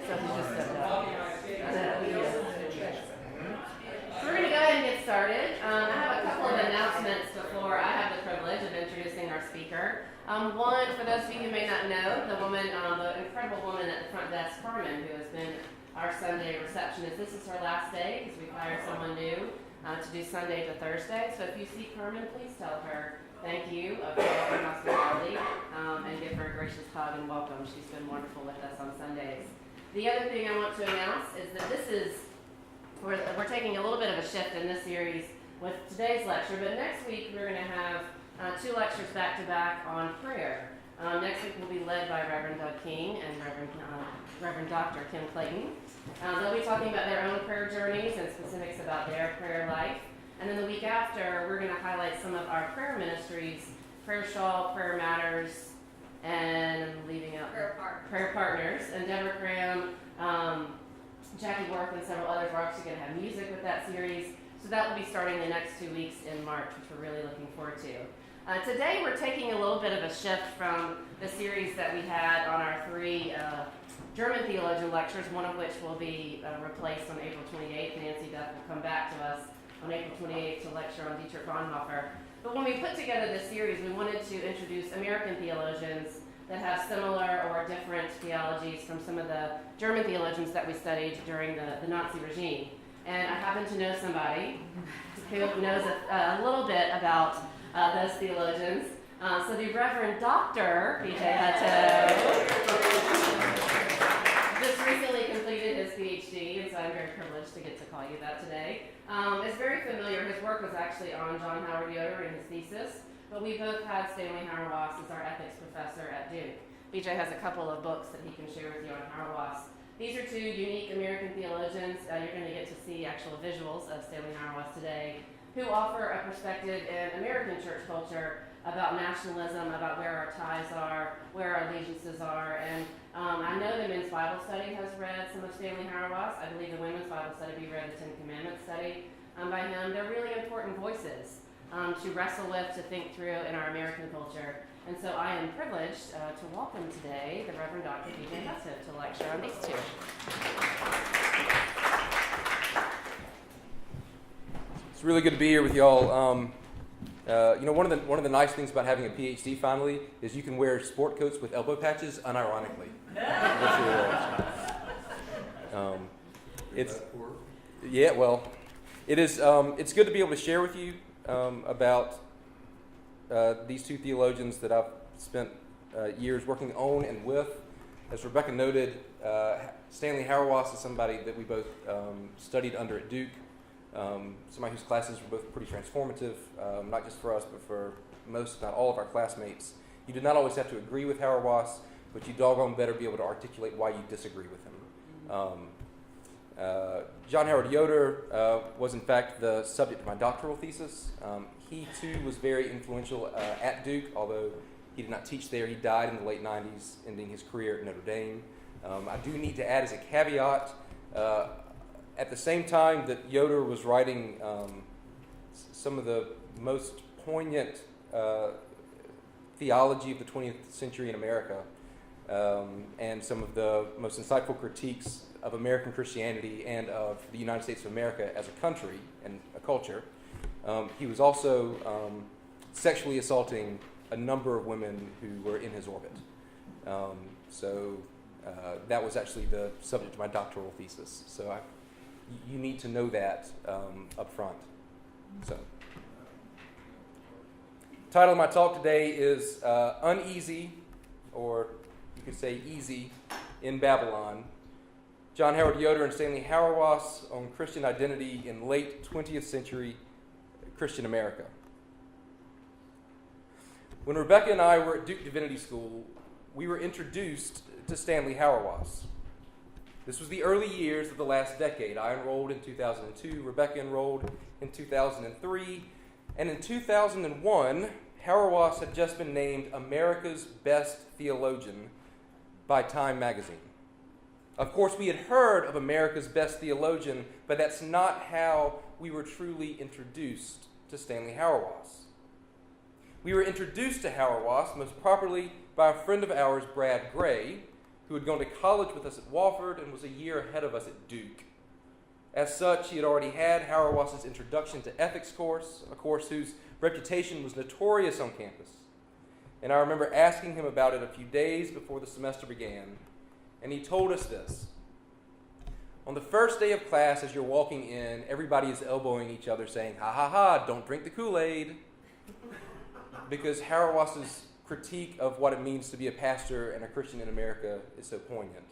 So he's just stepped up. So we're going to go ahead and get started. I have a couple of announcements before I have the privilege of introducing our speaker. One, for those of you who may not know, the incredible woman at the front desk, Carmen, who has been our Sunday receptionist. This is her last day because we've hired someone new to do Sunday to Thursday. So if you see Carmen, please tell her thank you for her hospitality and give her a gracious hug and welcome. She's been wonderful with us on Sundays. The other thing I want to announce is that we're taking a little bit of a shift in this series with today's lecture, but next week we're going to have two lectures back-to-back on prayer. Next week will be led by Reverend Doug King and Reverend Dr. Kim Clayton. They'll be talking about their own prayer journeys and specifics about their prayer life. And then the week after, we're going to highlight some of our prayer ministries, Prayer Shawl, Prayer Matters, and I'm leaving out Prayer Partners. And Deborah Graham, Jackie Worth, and several others are actually going to have music with that series. So that will be starting the next 2 weeks in March, which we're really looking forward to. Today we're taking a little bit of a shift from the series that we had on our three German theologian lectures, one of which will be replaced on April 28th. Nancy Duff will come back to us on April 28th to lecture on Dietrich Bonhoeffer. But when we put together this series, we wanted to introduce American theologians that have similar or different theologies from some of the German theologians that we studied during the Nazi regime. And I happen to know somebody who knows a little bit about those theologians. So the Reverend Dr. B.J. Hutto just recently completed his PhD, and so I'm very privileged to get to call you that today. Is very familiar. His work was actually on John Howard Yoder in his thesis, but we both had Stanley Hauerwas as our ethics professor at Duke. B.J. has a couple of books that he can share with you on Hauerwas. These are two unique American theologians. You're going to get to see actual visuals of Stanley Hauerwas today, who offer a perspective in American church culture about nationalism, about where our ties are, where our allegiances are. And I know the men's Bible study has read some of Stanley Hauerwas. I believe the women's Bible study read the Ten Commandments study by him. They're really important voices to wrestle with, to think through in our American culture. And so I am privileged to welcome today the Reverend Dr. B.J. Hutto to lecture on these two. It's really good to be here with y'all. One of the nice things about having a PhD finally is you can wear sport coats with elbow patches unironically. It is. It's good to be able to share with you about these two theologians that I've spent years working on and with. As Rebecca noted, Stanley Hauerwas is somebody that we both studied under at Duke. Somebody whose classes were both pretty transformative, not just for us, but for most, if not all, of our classmates. You did not always have to agree with Hauerwas, but you doggone better be able to articulate why you disagree with him. John Howard Yoder was, in fact, the subject of my doctoral thesis. He, too, was very influential at Duke, although he did not teach there. He died in the late 90s, ending his career at Notre Dame. I do need to add as a caveat, at the same time that Yoder was writing some of the most poignant theology of the 20th century in America, and some of the most insightful critiques of American Christianity and of the United States of America as a country and a culture, he was also sexually assaulting a number of women who were in his orbit. That was actually the subject of my doctoral thesis. So you need to know that up front. So, the title of my talk today is Uneasy, or you could say Easy, in Babylon. John Howard Yoder and Stanley Hauerwas on Christian identity in late 20th century Christian America. When Rebecca and I were at Duke Divinity School, we were introduced to Stanley Hauerwas. This was the early years of the last decade. I enrolled in 2002, Rebecca enrolled in 2003, and in 2001, Hauerwas had just been named America's Best Theologian by Time magazine. Of course, we had heard of America's Best Theologian, but that's not how we were truly introduced to Stanley Hauerwas. We were introduced to Hauerwas most properly by a friend of ours, Brad Gray, who had gone to college with us at Wofford and was a year ahead of us at Duke. As such, he had already had Hauerwas's Introduction to Ethics course, a course whose reputation was notorious on campus. And I remember asking him about it a few days before the semester began, and he told us this. On the first day of class, as you're walking in, everybody is elbowing each other saying, "Ha ha ha, don't drink the Kool-Aid," because Hauerwas's critique of what it means to be a pastor and a Christian in America is so poignant.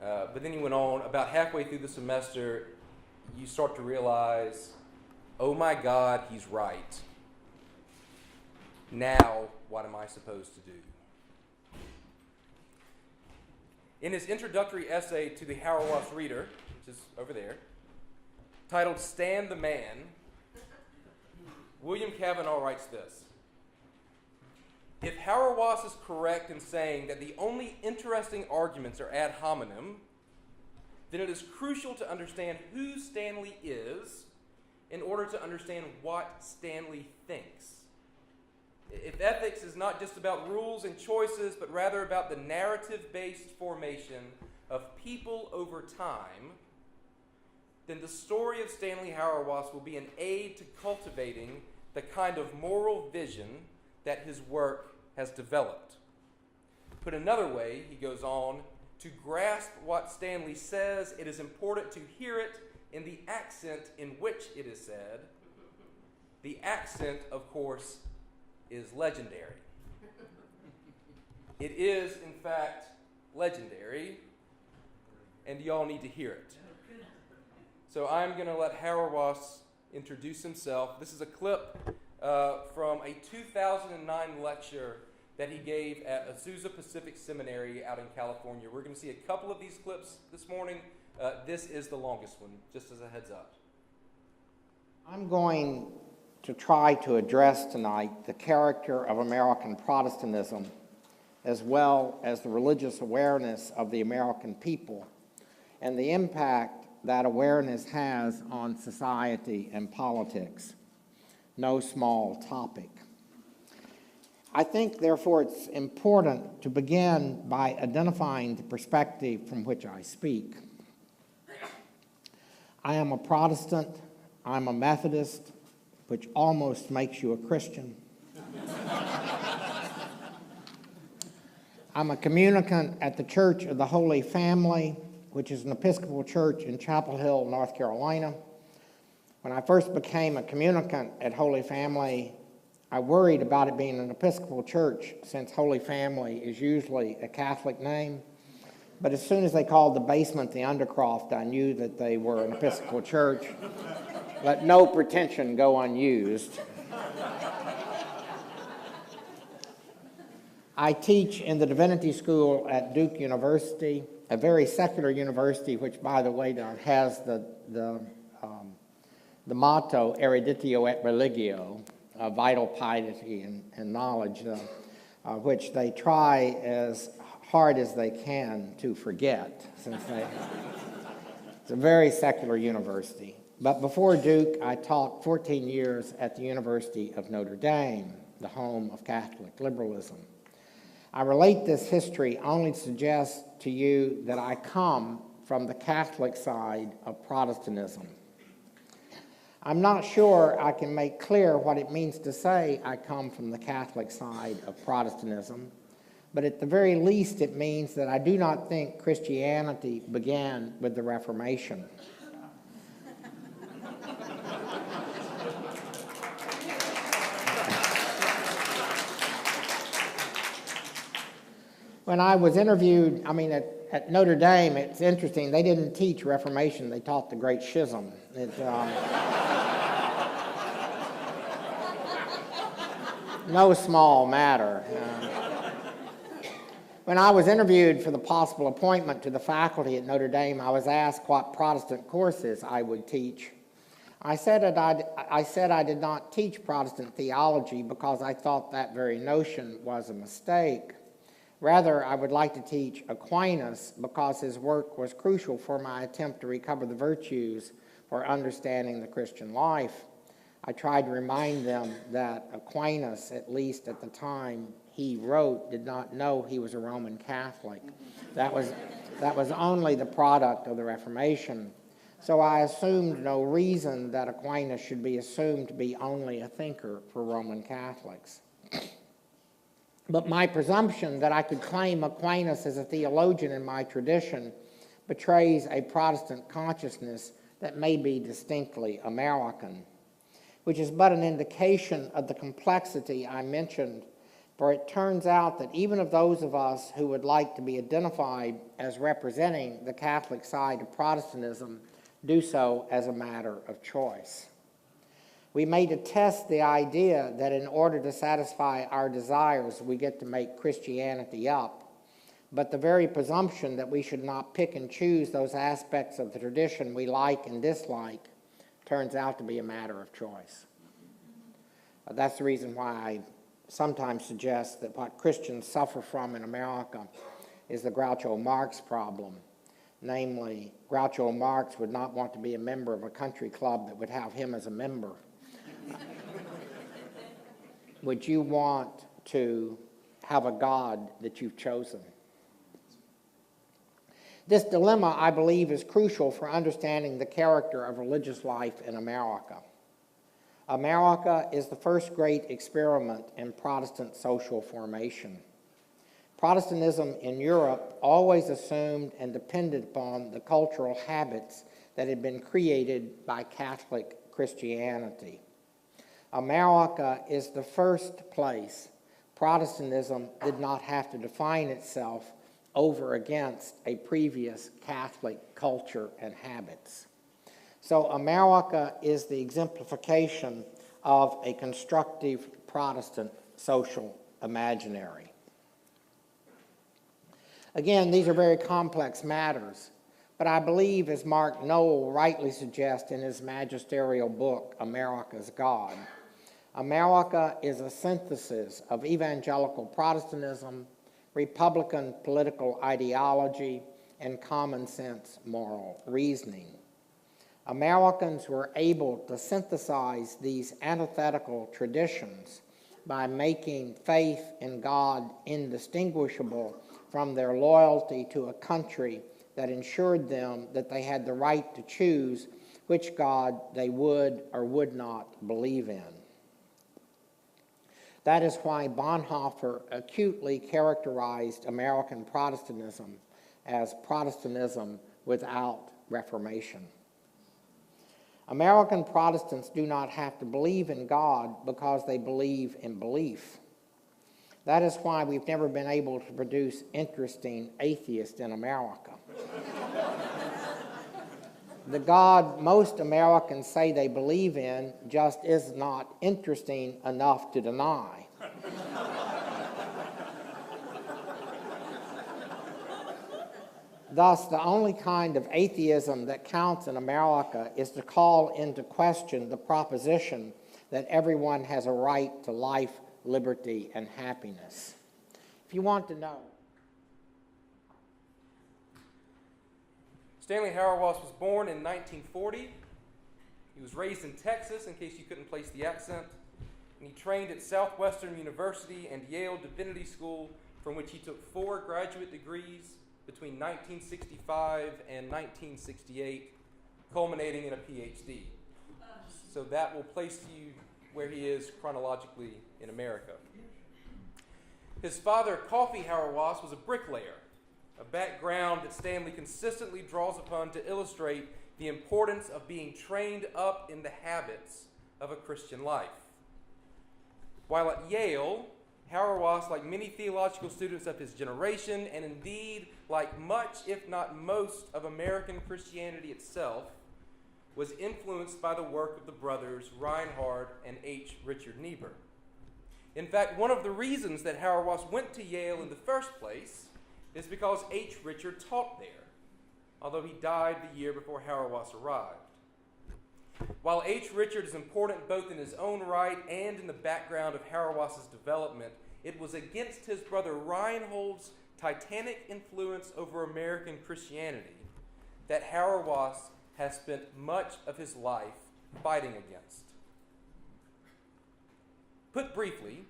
But then he went on, about halfway through the semester, you start to realize, oh my God, he's right. Now, what am I supposed to do? In his introductory essay to the Hauerwas Reader, which is over there, titled "Stand the Man," William Cavanaugh writes this: if Hauerwas is correct in saying that the only interesting arguments are ad hominem, then it is crucial to understand who Stanley is in order to understand what Stanley thinks. If ethics is not just about rules and choices, but rather about the narrative-based formation of people over time, then the story of Stanley Hauerwas will be an aid to cultivating the kind of moral vision that his work has developed. Put another way, he goes on, to grasp what Stanley says, it is important to hear it in the accent in which it is said. The accent, of course, is legendary. It is, in fact, legendary, and y'all need to hear it. So I'm going to let Hauerwas introduce himself. This is a clip from a 2009 lecture that he gave at Azusa Pacific Seminary out in California. We're going to see a couple of these clips this morning. This is the longest one, just as a heads up. I'm going to try to address tonight the character of American Protestantism, as well as the religious awareness of the American people, and the impact that awareness has on society and politics. No small topic. I think, therefore, it's important to begin by identifying the perspective from which I speak. I am a Protestant, I'm a Methodist, which almost makes you a Christian. I'm a communicant at the Church of the Holy Family, which is an Episcopal church in Chapel Hill, North Carolina. When I first became a communicant at Holy Family, I worried about it being an Episcopal church, since Holy Family is usually a Catholic name. But as soon as they called the basement the Undercroft, I knew that they were an Episcopal church. Let no pretension go unused. I teach in the Divinity School at Duke University, a very secular university, which, by the way, has the motto "Eruditio et Religio," vital piety and knowledge, which they try as hard as they can to forget, since it's a very secular university. But before Duke, I taught 14 years at the University of Notre Dame, the home of Catholic liberalism. I relate this history only to suggest to you that I come from the Catholic side of Protestantism. I'm not sure I can make clear what it means to say I come from the Catholic side of Protestantism, but at the very least it means that I do not think Christianity began with the Reformation. When I was interviewed, at Notre Dame, it's interesting, they didn't teach Reformation, they taught the Great Schism. No small matter. When I was interviewed for the possible appointment to the faculty at Notre Dame, I was asked what Protestant courses I would teach. I said I did not teach Protestant theology because I thought that very notion was a mistake. Rather, I would like to teach Aquinas because his work was crucial for my attempt to recover the virtues for understanding the Christian life. I tried to remind them that Aquinas, at least at the time he wrote did not know he was a Roman Catholic. That was only the product of the Reformation. So I assumed no reason that Aquinas should be assumed to be only a thinker for Roman Catholics. But my presumption that I could claim Aquinas as a theologian in my tradition betrays a Protestant consciousness that may be distinctly American, which is but an indication of the complexity I mentioned, for it turns out that even of those of us who would like to be identified as representing the Catholic side of Protestantism do so as a matter of choice. We may detest the idea that in order to satisfy our desires, we get to make Christianity up, but the very presumption that we should not pick and choose those aspects of the tradition we like and dislike turns out to be a matter of choice. That's the reason why I sometimes suggest that what Christians suffer from in America is the Groucho Marx problem. Namely, Groucho Marx would not want to be a member of a country club that would have him as a member. Would you want to have a God that you've chosen? This dilemma, I believe, is crucial for understanding the character of religious life in America. America is the first great experiment in Protestant social formation. Protestantism in Europe always assumed and depended upon the cultural habits that had been created by Catholic Christianity. America is the first place Protestantism did not have to define itself over against a previous Catholic culture and habits. So America is the exemplification of a constructive Protestant social imaginary. Again, these are very complex matters, but I believe, as Mark Noll rightly suggests in his magisterial book, America's God, America is a synthesis of evangelical Protestantism, Republican political ideology, and common sense moral reasoning. Americans were able to synthesize these antithetical traditions by making faith in God indistinguishable from their loyalty to a country that ensured them that they had the right to choose which God they would or would not believe in. That is why Bonhoeffer acutely characterized American Protestantism as Protestantism without Reformation. American Protestants do not have to believe in God because they believe in belief. That is why we've never been able to produce interesting atheists in America. The God most Americans say they believe in just is not interesting enough to deny. Thus, the only kind of atheism that counts in America is to call into question the proposition that everyone has a right to life, liberty, and happiness. If you want to know. Stanley Hauerwas was born in 1940. He was raised in Texas, in case you couldn't place the accent, and he trained at Southwestern University and Yale Divinity School, from which he took 4 graduate degrees between 1965 and 1968, culminating in a PhD. So that will place you where he is chronologically in America. His father, Coffee Hauerwas, was a bricklayer, a background that Stanley consistently draws upon to illustrate the importance of being trained up in the habits of a Christian life. While at Yale, Hauerwas, like many theological students of his generation, and indeed like much, if not most, of American Christianity itself, was influenced by the work of the brothers Reinhard and H. Richard Niebuhr. In fact, one of the reasons that Hauerwas went to Yale in the first place is because H. Richard taught there, although he died the year before Hauerwas arrived. While H. Richard is important both in his own right and in the background of Hauerwas's development, it was against his brother Reinhold's titanic influence over American Christianity that Hauerwas has spent much of his life fighting against. Put briefly,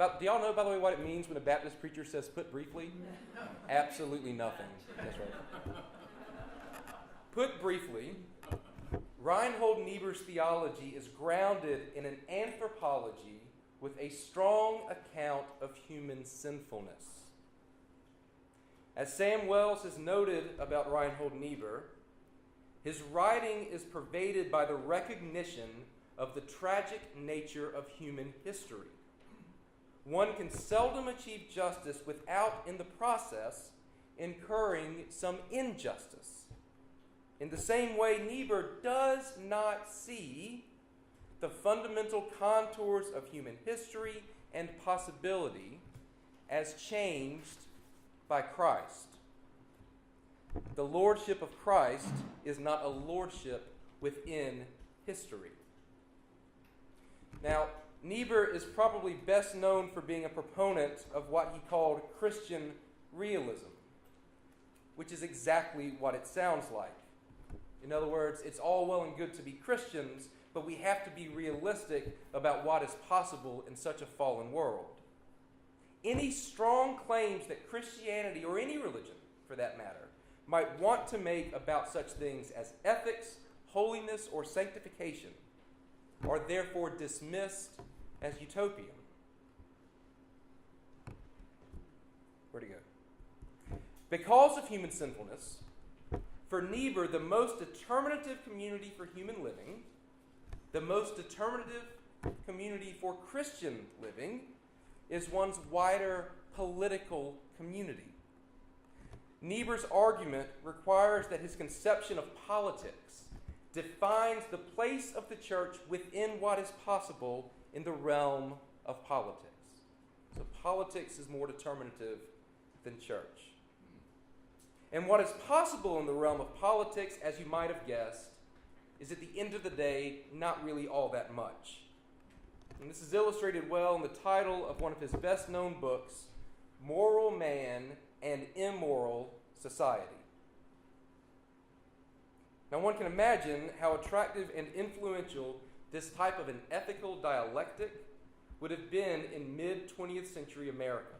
But do y'all know, by the way, what it means when a Baptist preacher says put briefly? Absolutely nothing. That's right. Put briefly, Reinhold Niebuhr's theology is grounded in an anthropology with a strong account of human sinfulness. As Sam Wells has noted about Reinhold Niebuhr, his writing is pervaded by the recognition of the tragic nature of human history. One can seldom achieve justice without, in the process, incurring some injustice. In the same way, Niebuhr does not see the fundamental contours of human history and possibility as changed by Christ. The lordship of Christ is not a lordship within history. Now, Niebuhr is probably best known for being a proponent of what he called Christian realism, which is exactly what it sounds like. In other words, it's all well and good to be Christians, but we have to be realistic about what is possible in such a fallen world. Any strong claims that Christianity, or any religion for that matter, might want to make about such things as ethics, holiness, or sanctification are therefore dismissed as utopian. Where'd he go? Because of human sinfulness, for Niebuhr, the most determinative community for human living, the most determinative community for Christian living, is one's wider political community. Niebuhr's argument requires that his conception of politics defines the place of the church within what is possible in the realm of politics. So politics is more determinative than church. And what is possible in the realm of politics, as you might have guessed, is at the end of the day not really all that much. And this is illustrated well in the title of one of his best-known books, Moral Man and Immoral Society. Now one can imagine how attractive and influential this type of an ethical dialectic would have been in mid-20th century America.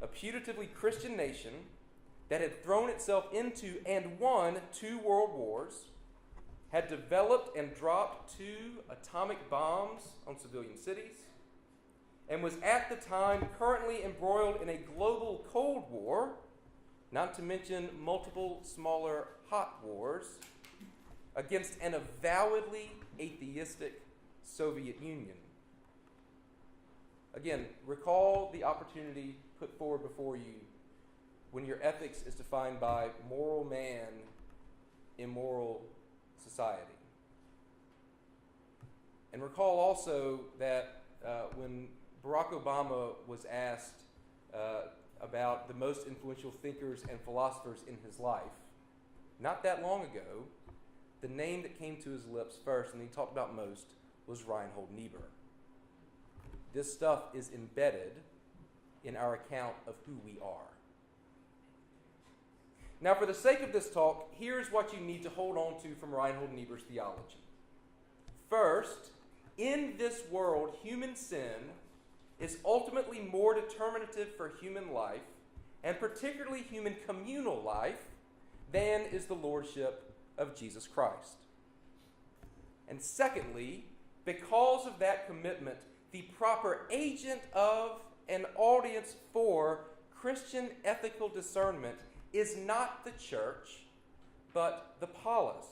A putatively Christian nation that had thrown itself into and won 2 world wars, had developed and dropped 2 atomic bombs on civilian cities, and was at the time currently embroiled in a global Cold War, not to mention multiple smaller hot wars, against an avowedly atheistic Soviet Union. Again, recall the opportunity put forward before you when your ethics is defined by moral man, immoral society. And recall also that when Barack Obama was asked about the most influential thinkers and philosophers in his life, not that long ago, the name that came to his lips first and he talked about most was Reinhold Niebuhr. This stuff is embedded in our account of who we are. Now, for the sake of this talk, here's what you need to hold on to from Reinhold Niebuhr's theology. First, in this world, human sin is ultimately more determinative for human life, and particularly human communal life, than is the lordship of Jesus Christ. And secondly, because of that commitment, the proper agent of and audience for Christian ethical discernment is not the church, but the polis,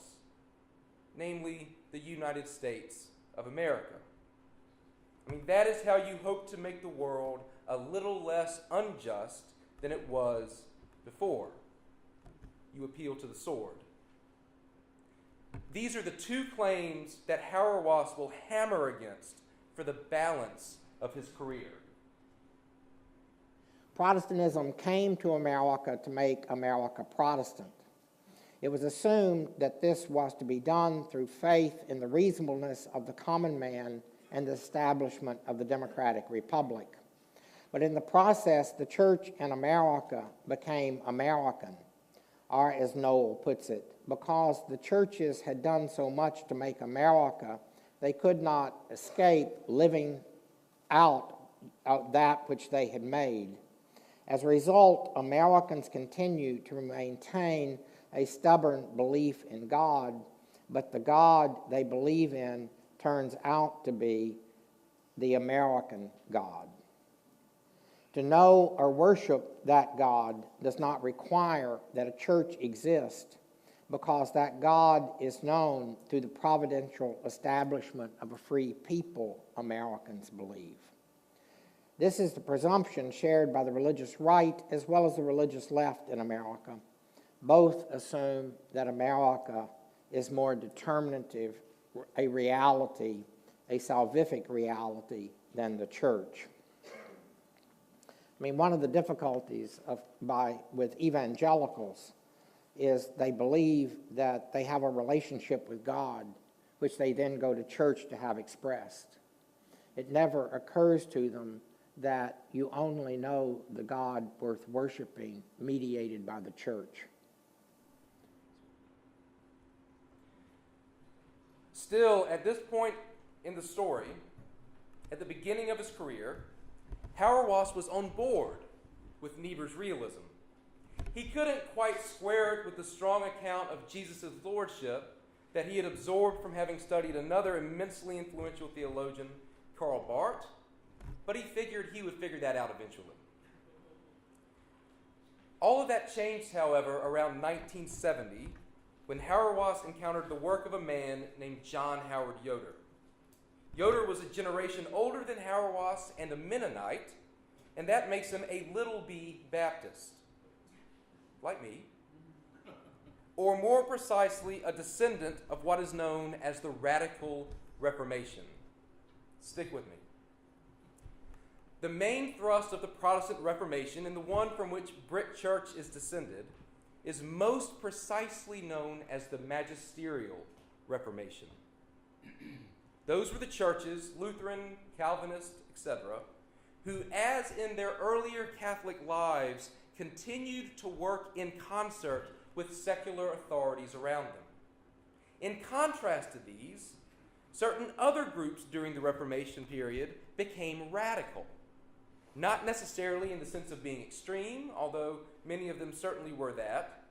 namely the United States of America. I mean, that is how you hope to make the world a little less unjust than it was before. You appeal to the sword. These are the 2 claims that Hauerwas will hammer against for the balance of his career. Protestantism came to America to make America Protestant. It was assumed that this was to be done through faith in the reasonableness of the common man and the establishment of the democratic republic. But in the process, the church in America became American, or as Noel puts it, because the churches had done so much to make America, they could not escape living out that which they had made. As a result, Americans continue to maintain a stubborn belief in God, but the God they believe in turns out to be the American God. To know or worship that God does not require that a church exist, because that God is known through the providential establishment of a free people, Americans believe. This is the presumption shared by the religious right as well as the religious left in America. Both assume that America is more determinative, a reality, a salvific reality, than the church. I mean, one of the difficulties with evangelicals is they believe that they have a relationship with God, which they then go to church to have expressed. It never occurs to them that you only know the God worth worshiping mediated by the church. Still, at this point in the story, at the beginning of his career, Hauerwas was on board with Niebuhr's realism. He couldn't quite square it with the strong account of Jesus' lordship that he had absorbed from having studied another immensely influential theologian, Karl Barth, but he figured he would figure that out eventually. All of that changed, however, around 1970, when Hauerwas encountered the work of a man named John Howard Yoder. Yoder was a generation older than Hauerwas and a Mennonite, and that makes him a little b Baptist, like me, or more precisely, a descendant of what is known as the Radical Reformation. Stick with me. The main thrust of the Protestant Reformation, and the one from which Brick Church is descended, is most precisely known as the Magisterial Reformation. Those were the churches, Lutheran, Calvinist, etc., who, as in their earlier Catholic lives, continued to work in concert with secular authorities around them. In contrast to these, certain other groups during the Reformation period became radical. Not necessarily in the sense of being extreme, although many of them certainly were that,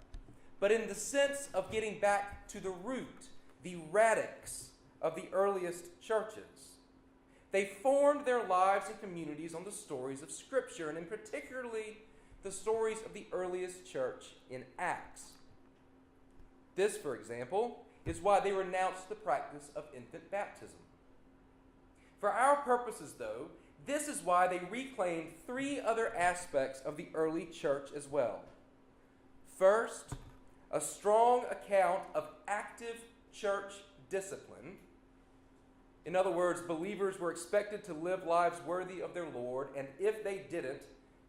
but in the sense of getting back to the root, the radix of the earliest churches. They formed their lives and communities on the stories of Scripture, and in particularly the stories of the earliest church in Acts. This, for example, is why they renounced the practice of infant baptism. For our purposes, though, this is why they reclaimed three other aspects of the early church as well. First, a strong account of active church discipline. In other words, believers were expected to live lives worthy of their Lord, and if they didn't,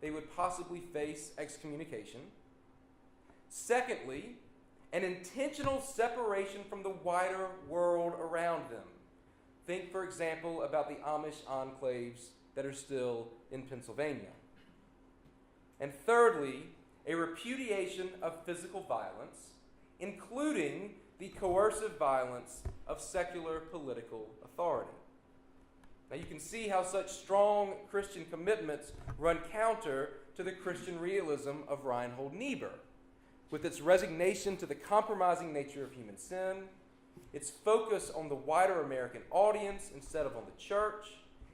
they would possibly face excommunication. Secondly, an intentional separation from the wider world around them. Think, for example, about the Amish enclaves that are still in Pennsylvania. And thirdly, a repudiation of physical violence, including the coercive violence of secular political authority. Now you can see how such strong Christian commitments run counter to the Christian realism of Reinhold Niebuhr, with its resignation to the compromising nature of human sin, its focus on the wider American audience instead of on the church,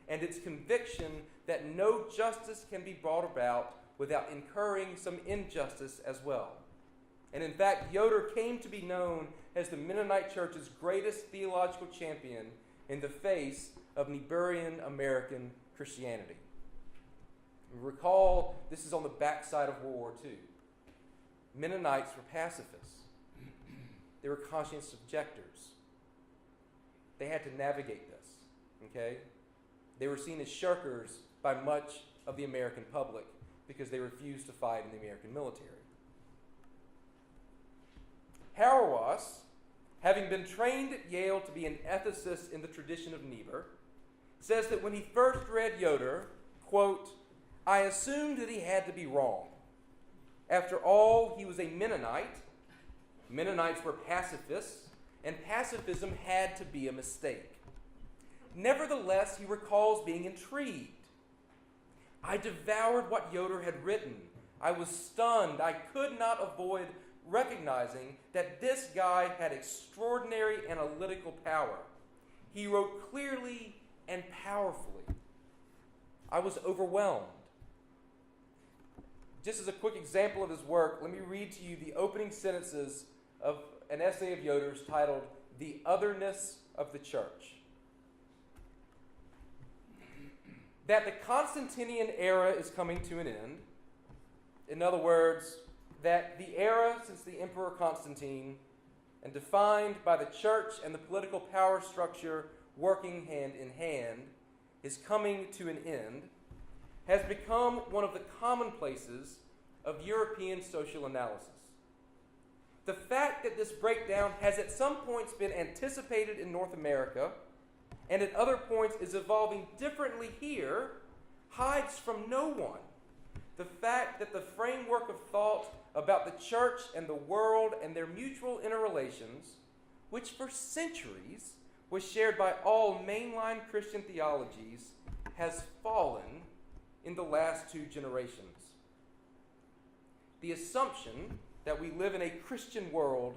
and its conviction that no justice can be brought about without incurring some injustice as well. And in fact, Yoder came to be known as the Mennonite Church's greatest theological champion in the face of Niebuhrian American Christianity. Recall, this is on the backside of World War II. Mennonites were pacifists. They were conscientious objectors. They had to navigate this, okay? They were seen as shirkers by much of the American public because they refused to fight in the American military. Hauerwas, having been trained at Yale to be an ethicist in the tradition of Niebuhr, says that when he first read Yoder, quote, "I assumed that he had to be wrong. After all, he was a Mennonite. Mennonites were pacifists, and pacifism had to be a mistake. Nevertheless, he recalls being intrigued. I devoured what Yoder had written. I was stunned. I could not avoid recognizing that this guy had extraordinary analytical power. He wrote clearly and powerfully. I was overwhelmed. Just as a quick example of his work, let me read to you the opening sentences of an essay of Yoder's titled "The Otherness of the Church." That the Constantinian era is coming to an end. In other words, that the era since the Emperor Constantine, and defined by the church and the political power structure working hand in hand, is coming to an end, has become one of the commonplaces of European social analysis. The fact that this breakdown has at some points been anticipated in North America and at other points is evolving differently here hides from no one the fact that the framework of thought about the church and the world and their mutual interrelations, which for centuries was shared by all mainline Christian theologies, has fallen in the last 2 generations. The assumption that we live in a Christian world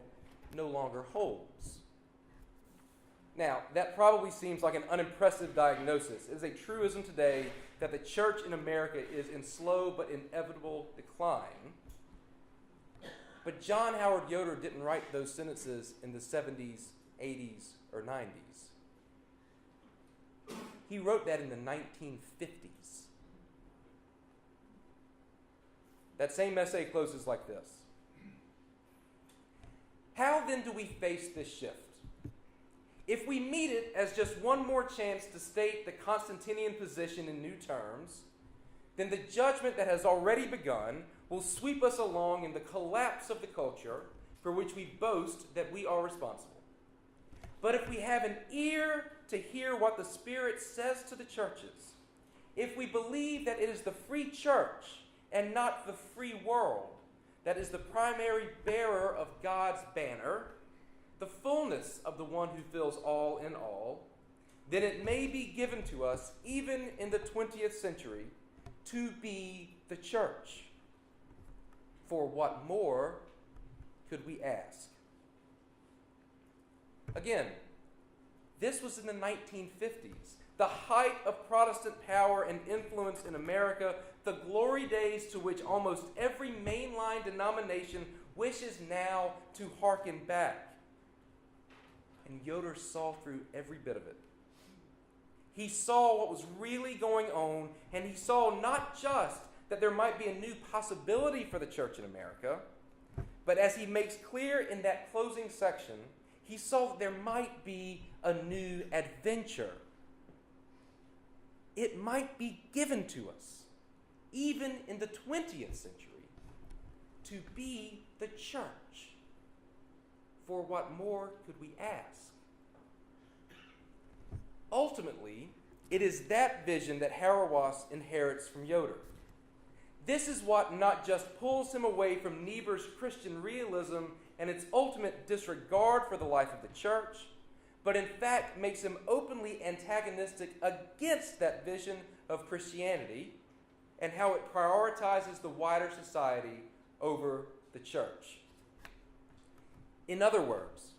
no longer holds. Now, that probably seems like an unimpressive diagnosis. It is a truism today that the church in America is in slow but inevitable decline. But John Howard Yoder didn't write those sentences in the 70s, 80s, or 90s. He wrote that in the 1950s. That same essay closes like this. How then do we face this shift? If we meet it as just one more chance to state the Constantinian position in new terms, then the judgment that has already begun will sweep us along in the collapse of the culture for which we boast that we are responsible. But if we have an ear to hear what the Spirit says to the churches, if we believe that it is the free church and not the free world that is the primary bearer of God's banner, the fullness of the one who fills all in all, then it may be given to us, even in the 20th century, to be the church. For what more could we ask? Again, this was in the 1950s, the height of Protestant power and influence in America, the glory days to which almost every mainline denomination wishes now to hearken back. And Yoder saw through every bit of it. He saw what was really going on, and he saw not just that there might be a new possibility for the church in America, but as he makes clear in that closing section, he saw that there might be a new adventure. It might be given to us, even in the 20th century, to be the church. For what more could we ask? Ultimately, it is that vision that Hauerwas inherits from Yoder. This is what not just pulls him away from Niebuhr's Christian realism and its ultimate disregard for the life of the church, but in fact makes him openly antagonistic against that vision of Christianity and how it prioritizes the wider society over the church. In other words,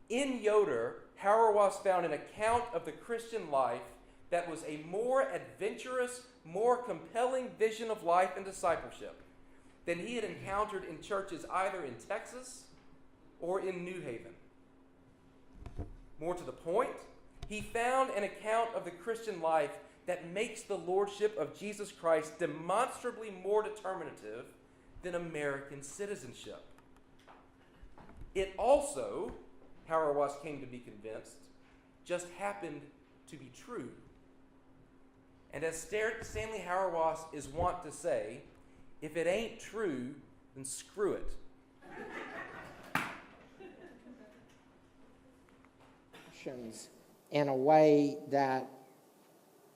in Yoder, Hauerwas found an account of the Christian life that was a more adventurous, more compelling vision of life and discipleship than he had encountered in churches either in Texas or in New Haven. More to the point, he found an account of the Christian life that makes the lordship of Jesus Christ demonstrably more determinative than American citizenship. It also, Hauerwas came to be convinced, just happened to be true. And as Stanley Hauerwas is wont to say, if it ain't true, then screw it. In a way that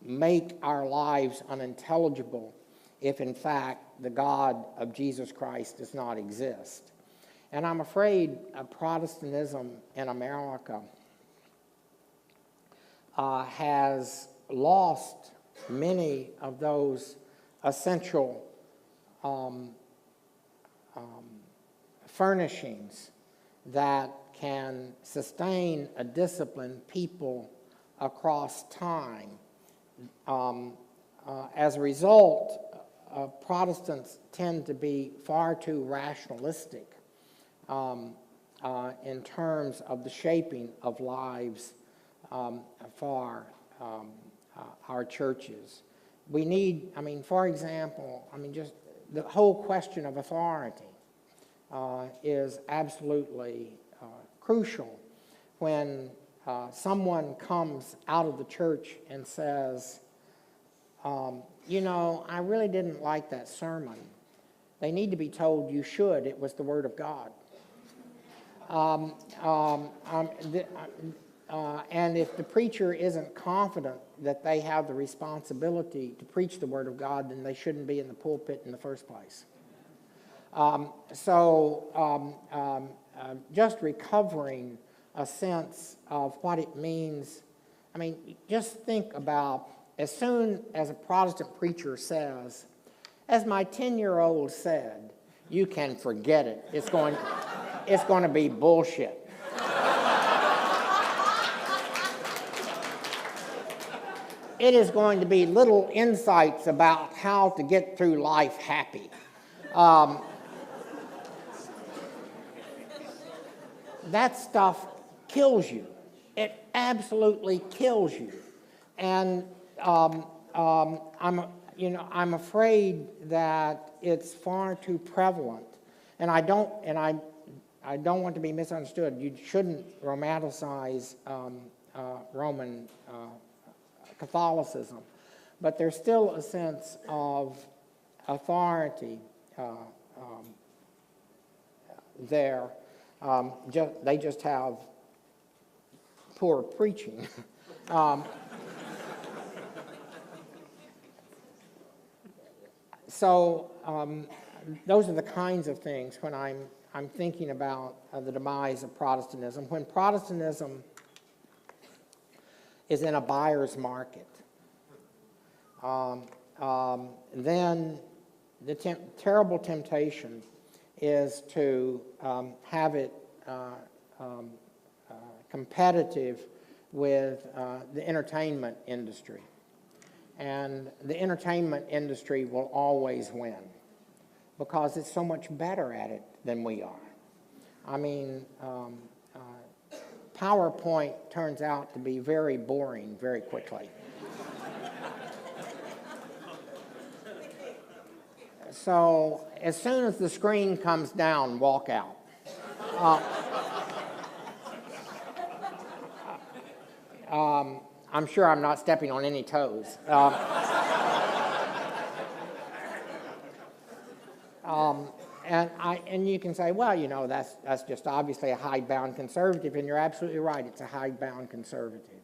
make our lives unintelligible if in fact the God of Jesus Christ does not exist. And I'm afraid Protestantism in America has lost many of those essential furnishings that can sustain a disciplined people across time. As a result, Protestants tend to be far too rationalistic in terms of the shaping of lives for our churches. We need, for example, just the whole question of authority is absolutely crucial. When someone comes out of the church and says, I really didn't like that sermon, they need to be told, you should, it was the Word of God. And if the preacher isn't confident that they have the responsibility to preach the Word of God, then they shouldn't be in the pulpit in the first place. Just recovering a sense of what it means. Just think about, as soon as a Protestant preacher says, as my 10-year-old said, you can forget it. It's going to be bullshit. It is going to be little insights about how to get through life happy. That stuff kills you. It absolutely kills you. And I'm afraid that it's far too prevalent. And I don't want to be misunderstood. You shouldn't romanticize Roman Catholicism, but there's still a sense of authority there. They just have poor preaching. Those are the kinds of things when I'm thinking about the demise of Protestantism. When Protestantism is in a buyer's market, then the terrible temptation is to have it competitive with the entertainment industry. And the entertainment industry will always win because it's so much better at it than we are. PowerPoint turns out to be very boring very quickly. So as soon as the screen comes down, walk out. I'm sure I'm not stepping on any toes. And you can say, well, that's just obviously a hidebound conservative, and you're absolutely right. It's a hidebound conservative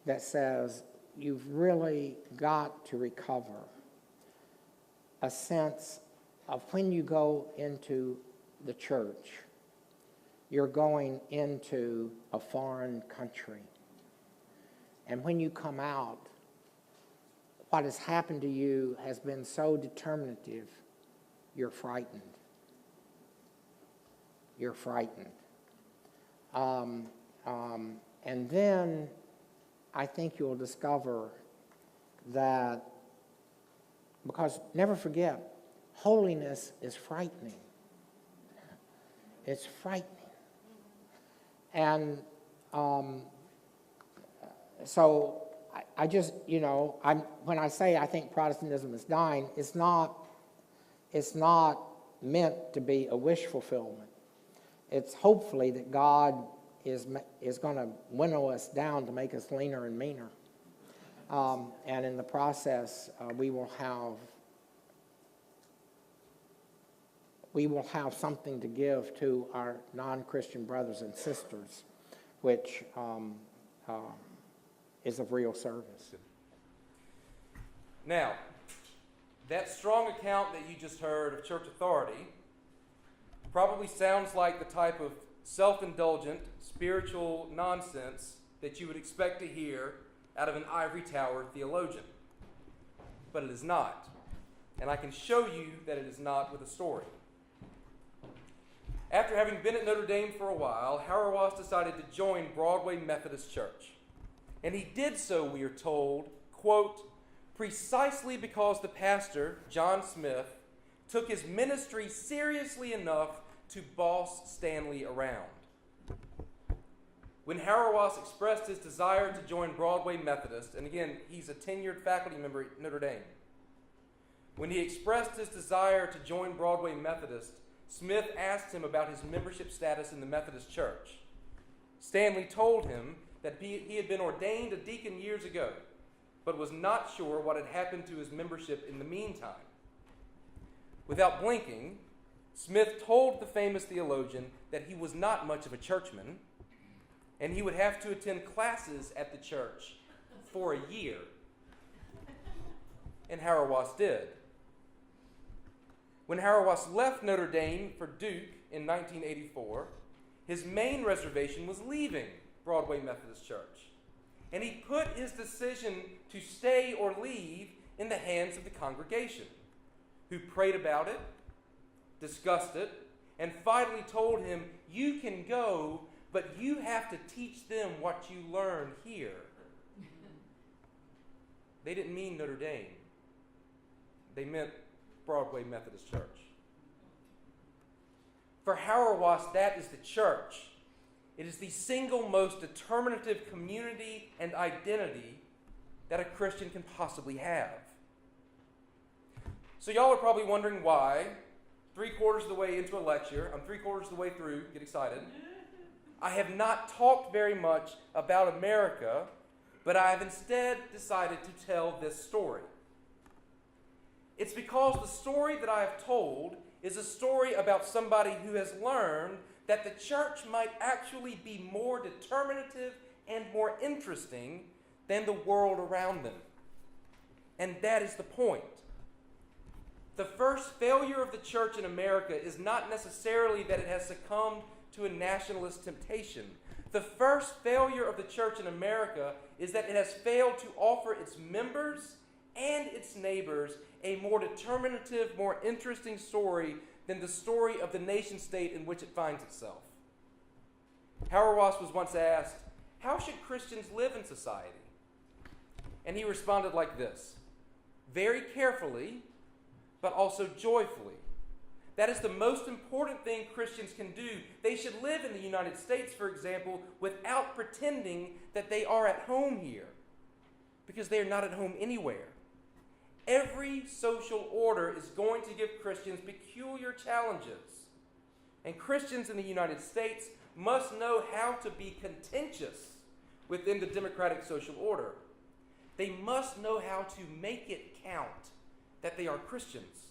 that says you've really got to recover a sense of when you go into the church, you're going into a foreign country. And when you come out, what has happened to you has been so determinative, you're frightened. You're frightened. And then I think you'll discover that, because never forget, holiness is frightening. It's frightening. And so I just, when I say I think Protestantism is dying, it's not meant to be a wish fulfillment. It's hopefully that God is going to winnow us down to make us leaner and meaner. And in the process, we will have something to give to our non-Christian brothers and sisters, which is of real service. Now, that strong account that you just heard of church authority probably sounds like the type of self-indulgent spiritual nonsense that you would expect to hear out of an ivory tower theologian. But it is not. and I can show you that it is not with a story. After having been at Notre Dame for a while, Hauerwas decided to join Broadway Methodist Church. And he did so, we are told, quote, precisely because the pastor, John Smith, took his ministry seriously enough to boss Stanley around. When Hauerwas expressed his desire to join Broadway Methodist, and again, he's a tenured faculty member at Notre Dame. When he expressed his desire to join Broadway Methodist, Smith asked him about his membership status in the Methodist Church. Stanley told him that he had been ordained a deacon years ago, but was not sure what had happened to his membership in the meantime. Without blinking, Smith told the famous theologian that he was not much of a churchman, and he would have to attend classes at the church for a year. And Hauerwas did. When Hauerwas left Notre Dame for Duke in 1984, his main reservation was leaving Broadway Methodist Church. And he put his decision to stay or leave in the hands of the congregation, who prayed about it, discussed it, and finally told him, you can go, but you have to teach them what you learned here. They didn't mean Notre Dame. They meant Broadway Methodist Church. For Hauerwas, that is the church. It is the single most determinative community and identity that a Christian can possibly have. So y'all are probably wondering why, 3/4 of the way into a lecture, I'm 3/4 of the way through, get excited, I have not talked very much about America, but I have instead decided to tell this story. It's because the story that I have told is a story about somebody who has learned that the church might actually be more determinative and more interesting than the world around them. And that is the point. The first failure of the church in America is not necessarily that it has succumbed to a nationalist temptation. The first failure of the church in America is that it has failed to offer its members and its neighbors a more determinative, more interesting story than the story of the nation state in which it finds itself. Hauerwas was once asked, how should Christians live in society? And he responded like this, very carefully, but also joyfully. That is the most important thing Christians can do. They should live in the United States, for example, without pretending that they are at home here, because they are not at home anywhere. Every social order is going to give Christians peculiar challenges. And Christians in the United States must know how to be contentious within the democratic social order. They must know how to make it count that they are Christians.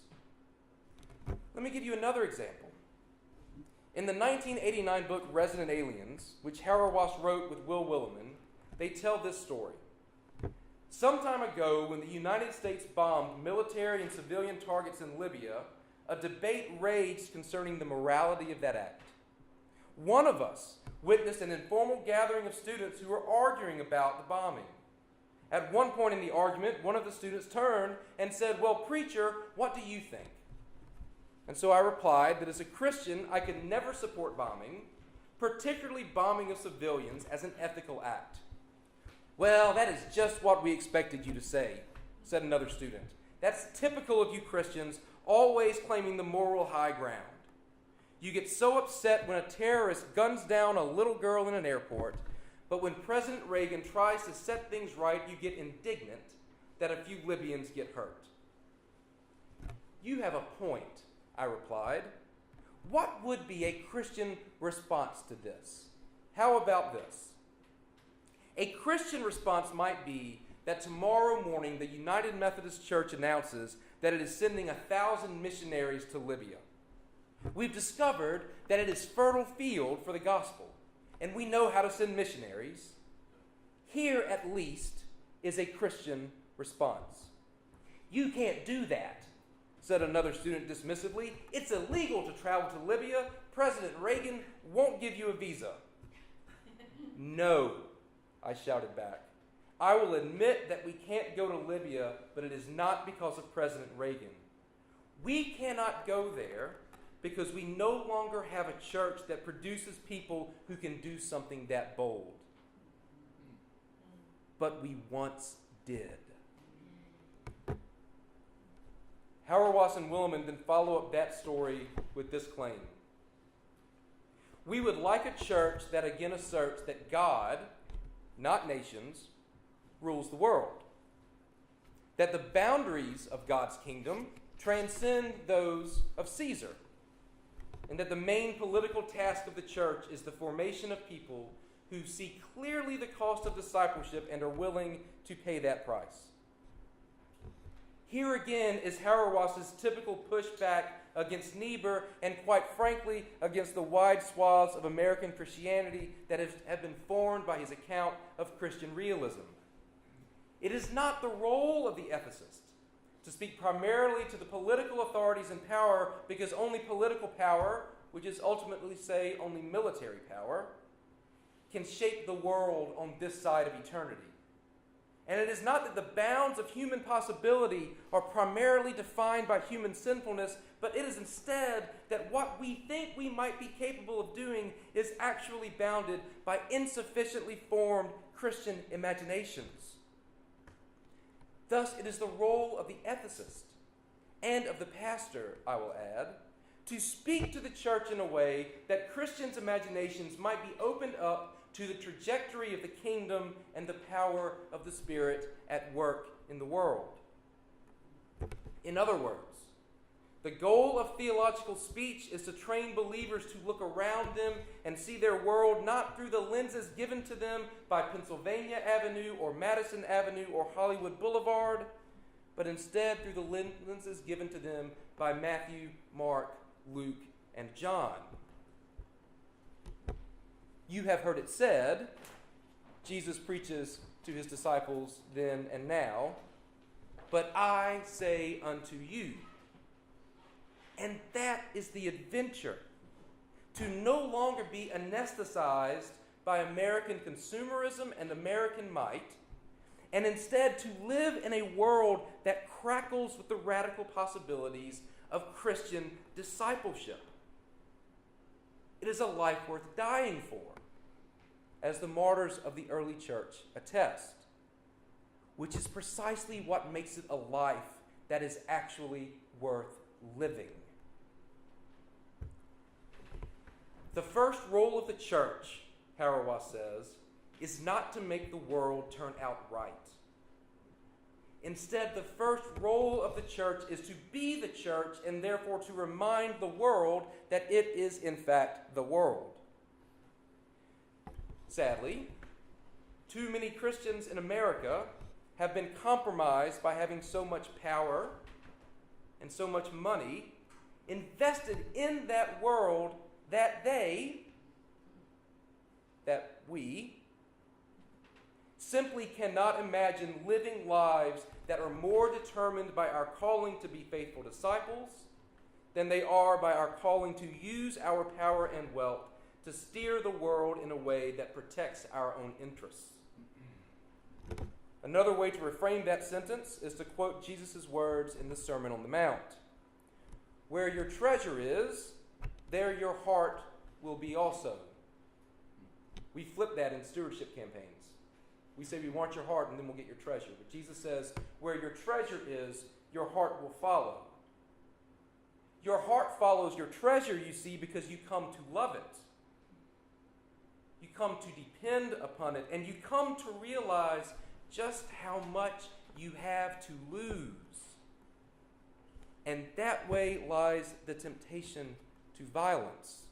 Let me give you another example. In the 1989 book Resident Aliens, which Hauerwas wrote with Will Willimon, they tell this story. Some time ago, when the United States bombed military and civilian targets in Libya, a debate raged concerning the morality of that act. One of us witnessed an informal gathering of students who were arguing about the bombing. At one point in the argument, one of the students turned and said, well, preacher, what do you think? And so I replied that as a Christian, I could never support bombing, particularly bombing of civilians, as an ethical act. Well, that is just what we expected you to say, said another student. That's typical of you Christians, always claiming the moral high ground. You get so upset when a terrorist guns down a little girl in an airport, but when President Reagan tries to set things right, you get indignant that a few Libyans get hurt. You have a point, I replied. What would be a Christian response to this? How about this? A Christian response might be that tomorrow morning the United Methodist Church announces that it is sending 1,000 missionaries to Libya. We've discovered that it is fertile field for the gospel, and we know how to send missionaries. Here, at least, is a Christian response. You can't do that, said another student dismissively. It's illegal to travel to Libya. President Reagan won't give you a visa. No, I shouted back. I will admit that we can't go to Libya, but it is not because of President Reagan. We cannot go there because we no longer have a church that produces people who can do something that bold. But we once did. Hauerwas and Willimon then follow up that story with this claim. We would like a church that again asserts that God, not nations, rules the world. That the boundaries of God's kingdom transcend those of Caesar. And that the main political task of the church is the formation of people who see clearly the cost of discipleship and are willing to pay that price. Here again is Hauerwas's typical pushback against Niebuhr and, quite frankly, against the wide swaths of American Christianity that have been formed by his account of Christian realism. It is not the role of the ethicist to speak primarily to the political authorities in power, because only political power, which is ultimately, say, only military power, can shape the world on this side of eternity. And it is not that the bounds of human possibility are primarily defined by human sinfulness, but it is instead that what we think we might be capable of doing is actually bounded by insufficiently formed Christian imaginations. Thus, it is the role of the ethicist and of the pastor, I will add, to speak to the church in a way that Christians' imaginations might be opened up to the trajectory of the kingdom and the power of the Spirit at work in the world. In other words, the goal of theological speech is to train believers to look around them and see their world not through the lenses given to them by Pennsylvania Avenue or Madison Avenue or Hollywood Boulevard, but instead through the lenses given to them by Matthew, Mark, Luke, and John. You have heard it said, Jesus preaches to his disciples then and now, but I say unto you. And that is the adventure, to no longer be anesthetized by American consumerism and American might, and instead to live in a world that crackles with the radical possibilities of Christian discipleship. It is a life worth dying for, as the martyrs of the early church attest, which is precisely what makes it a life that is actually worth living. The first role of the church, Hauerwas says, is not to make the world turn out right. Instead, the first role of the church is to be the church and therefore to remind the world that it is in fact the world. Sadly, too many Christians in America have been compromised by having so much power and so much money invested in that world that we, simply cannot imagine living lives that are more determined by our calling to be faithful disciples than they are by our calling to use our power and wealth to steer the world in a way that protects our own interests. Another way to reframe that sentence is to quote Jesus' words in the Sermon on the Mount. Where your treasure is, there your heart will be also. We flip that in stewardship campaigns. We say we want your heart and then we'll get your treasure. But Jesus says, where your treasure is, your heart will follow. Your heart follows your treasure, you see, because you come to love it. You come to depend upon it, and you come to realize just how much you have to lose. And that way lies the temptation to violence,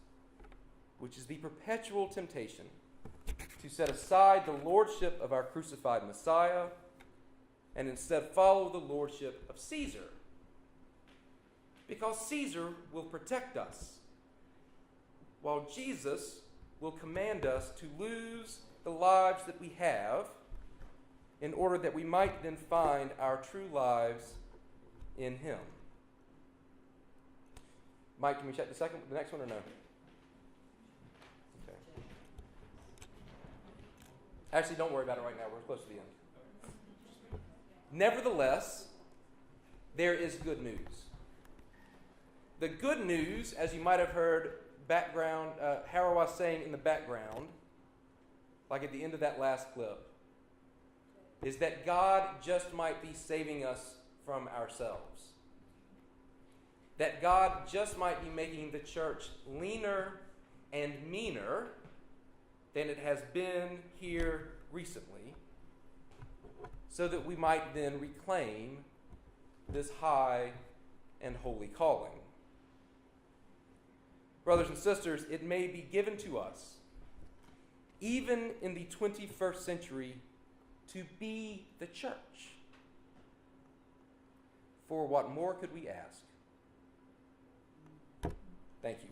which is the perpetual temptation to set aside the lordship of our crucified Messiah and instead follow the lordship of Caesar. Because Caesar will protect us, while Jesus will command us to lose the lives that we have in order that we might then find our true lives in him. Mike, can we check the next one or no? Okay. Actually, don't worry about it right now. We're close to the end. Nevertheless, there is good news. The good news, as you might have heard Harold was saying in the background, like at the end of that last clip, is that God just might be saving us from ourselves. That God just might be making the church leaner and meaner than it has been here recently, so that we might then reclaim this high and holy calling. Brothers and sisters, it may be given to us, even in the 21st century, to be the church. For what more could we ask? Thank you.